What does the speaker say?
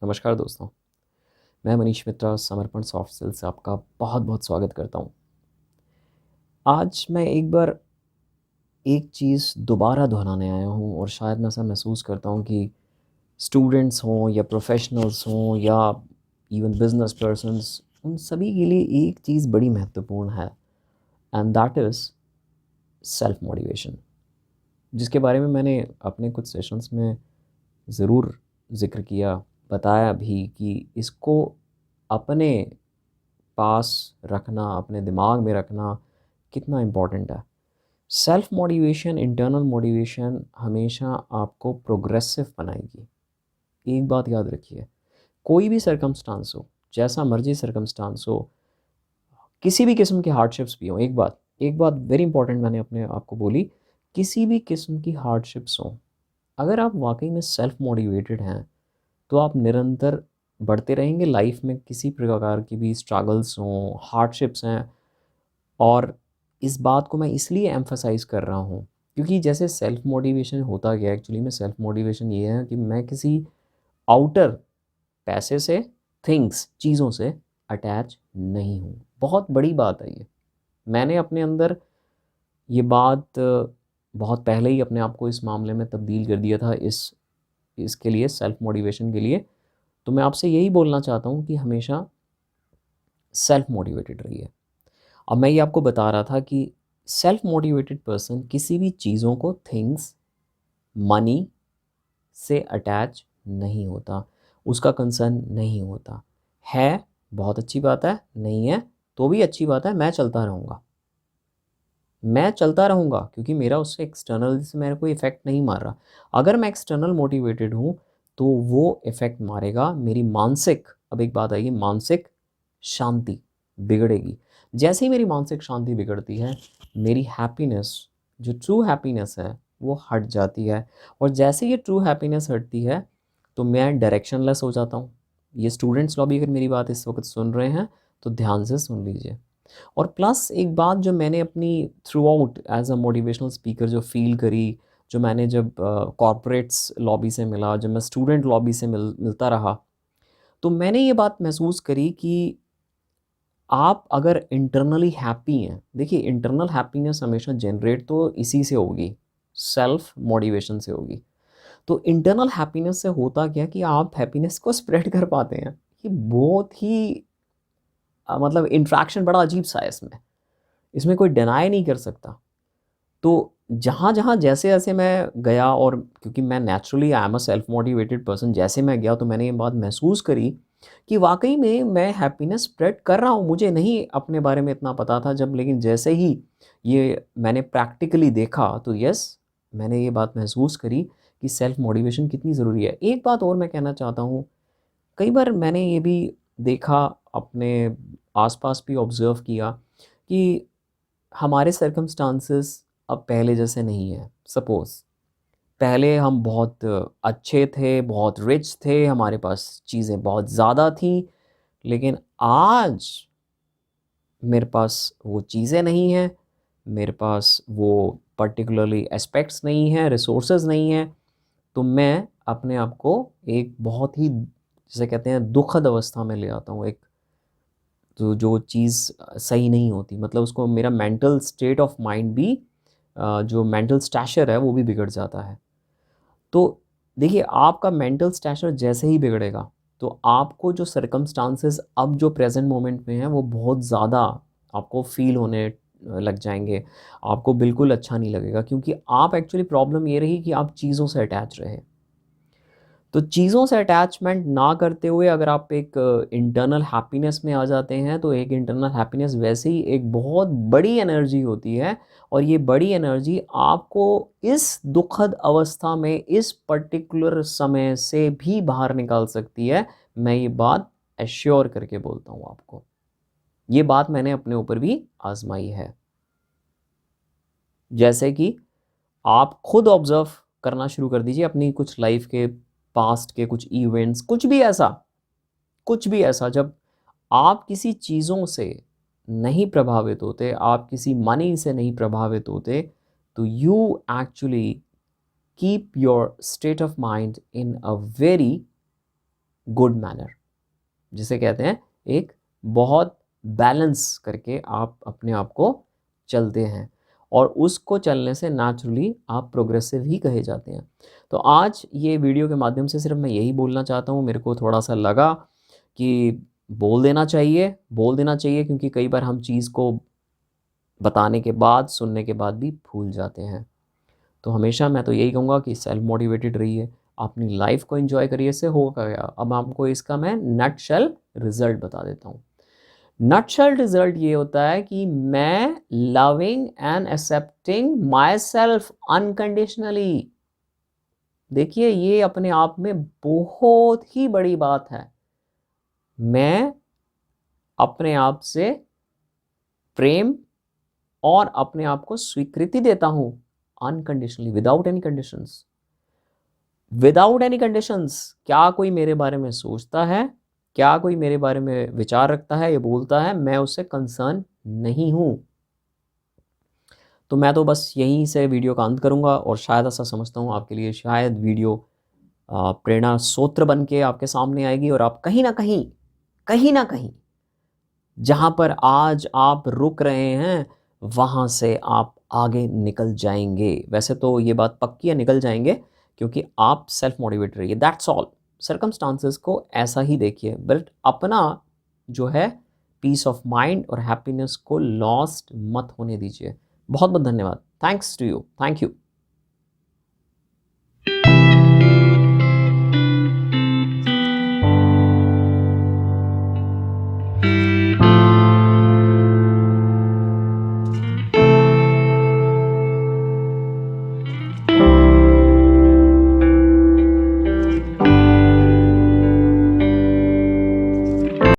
नमस्कार दोस्तों, मैं मनीष मित्रा समर्पण सॉफ्ट स्किल से आपका बहुत बहुत स्वागत करता हूँ। आज मैं एक बार एक चीज़ दोबारा दोहराने आया हूँ और शायद मैं ऐसा महसूस करता हूँ कि स्टूडेंट्स हों या प्रोफेशनल्स हों या इवन बिजनेस पर्सन्स, उन सभी के लिए एक चीज़ बड़ी महत्वपूर्ण है and that is self motivation, जिसके बारे में मैंने अपने कुछ सेशंस में ज़रूर ज़िक्र किया, बताया भी कि इसको अपने पास रखना, अपने दिमाग में रखना कितना इम्पोर्टेंट है। सेल्फ मोटिवेशन, इंटरनल मोटिवेशन हमेशा आपको प्रोग्रेसिव बनाएगी। एक बात याद रखिए, कोई भी सर्कमस्टांस हो, जैसा मर्ज़ी सर्कमस्टांस हो, किसी भी किस्म के हार्डशिप्स भी हों, एक बात वेरी इंपॉर्टेंट मैंने अपने आप को बोली, किसी भी किस्म की हार्डशिप्स हों, अगर आप वाक़ई में सेल्फ मोटिवेटेड हैं, तो आप निरंतर बढ़ते रहेंगे लाइफ़ में। किसी प्रकार की भी स्ट्रगल्स हों, हार्डशिप्स हैं, और इस बात को मैं इसलिए एम्फसाइज़ कर रहा हूँ क्योंकि जैसे सेल्फ मोटिवेशन होता क्या है, एक्चुअली में सेल्फ मोटिवेशन ये है कि मैं किसी आउटर पैसे से, थिंग्स, चीज़ों से अटैच नहीं हूँ। बहुत बड़ी बात है ये। मैंने अपने अंदर ये बात बहुत पहले ही अपने आप को इस मामले में तब्दील कर दिया था, इसके लिए, सेल्फ मोटिवेशन के लिए। तो मैं आपसे यही बोलना चाहता हूँ कि हमेशा सेल्फ मोटिवेटेड रहिए। अब मैं ये आपको बता रहा था कि सेल्फ मोटिवेटेड पर्सन किसी भी चीज़ों को, थिंग्स, मनी से अटैच नहीं होता, उसका कंसर्न नहीं होता। है, बहुत अच्छी बात है, नहीं है तो भी अच्छी बात है, मैं चलता रहूँगा। मैं चलता रहूँगा क्योंकि मेरा उससे एक्सटर्नल से मेरे को इफ़ेक्ट नहीं मार रहा। अगर मैं एक्सटर्नल मोटिवेटेड हूँ, तो वो इफ़ेक्ट मारेगा मेरी मानसिक, अब एक बात आएगी, मानसिक शांति बिगड़ेगी। जैसे ही मेरी मानसिक शांति बिगड़ती है, मेरी हैप्पीनेस, जो ट्रू हैप्पीनेस है, वो हट जाती है। और जैसे ये ट्रू हैप्पीनेस हटती है, तो मैं डायरेक्शनलेस हो जाता हूँ। ये स्टूडेंट्स लोग भी अगर मेरी बात इस वक़्त सुन रहे हैं, तो ध्यान से सुन लीजिए। और प्लस एक बात जो मैंने अपनी through out as a motivational speaker जो फ़ील करी, जो मैंने जब कॉर्पोरेट्स लॉबी से मिला, जब मैं स्टूडेंट लॉबी से मिलता रहा, तो मैंने ये बात महसूस करी कि आप अगर इंटरनली हैप्पी हैं, देखिए इंटरनल हैप्पीनेस हमेशा जनरेट तो इसी से होगी, सेल्फ मोटिवेशन से होगी। तो इंटरनल हैप्पीनेस से होता क्या कि आप हैप्पीनेस को स्प्रेड कर पाते हैं। ये बहुत ही मतलब इंटरैक्शन बड़ा अजीब-सा है इसमें। इसमें कोई डिनाई नहीं कर सकता। तो जहाँ-जहाँ, जैसे-जैसे मैं गया, और क्योंकि मैं naturally I am a self motivated person, जैसे मैं गया तो मैंने ये बात महसूस करी कि वाक़ई में मैं हैप्पीनेस स्प्रेड कर रहा हूँ। मुझे नहीं अपने बारे में इतना पता था जब, लेकिन जैसे ही ये मैंने प्रैक्टिकली देखा, तो यस, मैंने ये बात महसूस करी कि सेल्फ मोटिवेशन कितनी ज़रूरी है। एक बात और मैं कहना चाहता हूँ, कई बार मैंने ये भी देखा, अपने आस-पास भी ऑब्ज़र्व किया कि हमारे सर्कमस्टांसेस अब पहले जैसे नहीं है। सपोज़ पहले हम बहुत अच्छे थे, बहुत रिच थे, हमारे पास चीज़ें बहुत ज़्यादा थीं, लेकिन आज मेरे पास वो चीज़ें नहीं हैं, मेरे पास वो पर्टिकुलरली एस्पेक्ट्स नहीं हैं, रिसोर्सेज़ नहीं हैं, तो मैं अपने आप को एक बहुत ही, जिसे कहते हैं, दुखद अवस्था में ले आता हूँ। एक तो जो चीज़ सही नहीं होती, मतलब उसको मेरा मेंटल स्टेट ऑफ माइंड भी, जो मेंटल स्टैचर है वो भी बिगड़ जाता है। तो देखिए, आपका मेंटल स्टैचर जैसे ही बिगड़ेगा, तो आपको जो सर्कमस्टांसेस अब जो प्रेज़ेंट मोमेंट में हैं, वो बहुत ज़्यादा आपको फ़ील होने लग जाएँगे। आपको बिल्कुल अच्छा नहीं लगेगा क्योंकि आप एक्चुअली, प्रॉब्लम ये रही कि आप चीज़ों से अटैच रहे। तो चीज़ों से अटैचमेंट ना करते हुए अगर आप एक इंटरनल हैप्पीनेस में आ जाते हैं, तो एक इंटरनल हैप्पीनेस वैसे ही एक बहुत बड़ी एनर्जी होती है, और ये बड़ी एनर्जी आपको इस दुखद अवस्था में, इस पर्टिकुलर समय से भी बाहर निकाल सकती है। मैं ये बात एश्योर करके बोलता हूँ आपको। ये बात मैंने अपने ऊपर भी आज़माई है। जैसे कि आप खुद ऑब्ज़र्व करना शुरू कर दीजिए अपनी कुछ लाइफ़ के पास्ट के कुछ इवेंट्स, कुछ भी ऐसा जब आप किसी चीज़ों से नहीं प्रभावित होते, आप किसी मनी से नहीं प्रभावित होते, तो you actually keep your state of mind in a very good manner, जिसे कहते हैं एक बहुत बैलेंस करके आप अपने आप को चलते हैं, और उसको चलने से नेचुरली आप प्रोग्रेसिव ही कहे जाते हैं। तो आज ये वीडियो के माध्यम से सिर्फ मैं यही बोलना चाहता हूँ। मेरे को थोड़ा सा लगा कि बोल देना चाहिए, क्योंकि कई बार हम चीज़ को बताने के बाद, सुनने के बाद भी भूल जाते हैं। तो हमेशा मैं तो यही कहूँगा कि सेल्फ मोटिवेटेड रहिए, अपनी लाइफ को एंजॉय करिए। इससे होगा क्या, अब आपको इसका मैं नटशेल रिजल्ट बता देता हूँ। नटशेल रिजल्ट ये होता है कि मैं loving and accepting my self unconditionally. देखिए, ये अपने आप में बहुत ही बड़ी बात है। मैं अपने आप से प्रेम और अपने आप को स्वीकृति देता हूं unconditionally, without any conditions. Without any conditions, क्या कोई मेरे बारे में सोचता है, क्या कोई मेरे बारे में विचार रखता है, ये बोलता है, मैं उससे कंसर्न नहीं हूं। तो मैं तो बस यहीं से वीडियो का अंत करूंगा, और शायद ऐसा समझता हूं आपके लिए शायद वीडियो प्रेरणा सूत्र बन के आपके सामने आएगी, और आप कहीं ना कहीं जहाँ पर आज आप रुक रहे हैं, वहाँ से आप आगे निकल जाएंगे। वैसे तो ये बात पक्की है, निकल जाएंगे, क्योंकि आप सेल्फ मोटिवेट रहिए, दैट्स ऑल। सर्कमस्टांसेस को ऐसा ही देखिए, बट अपना जो है पीस ऑफ माइंड और हैप्पीनेस को लॉस्ट मत होने दीजिए। बहुत बहुत धन्यवाद। Thanks to you, thank you.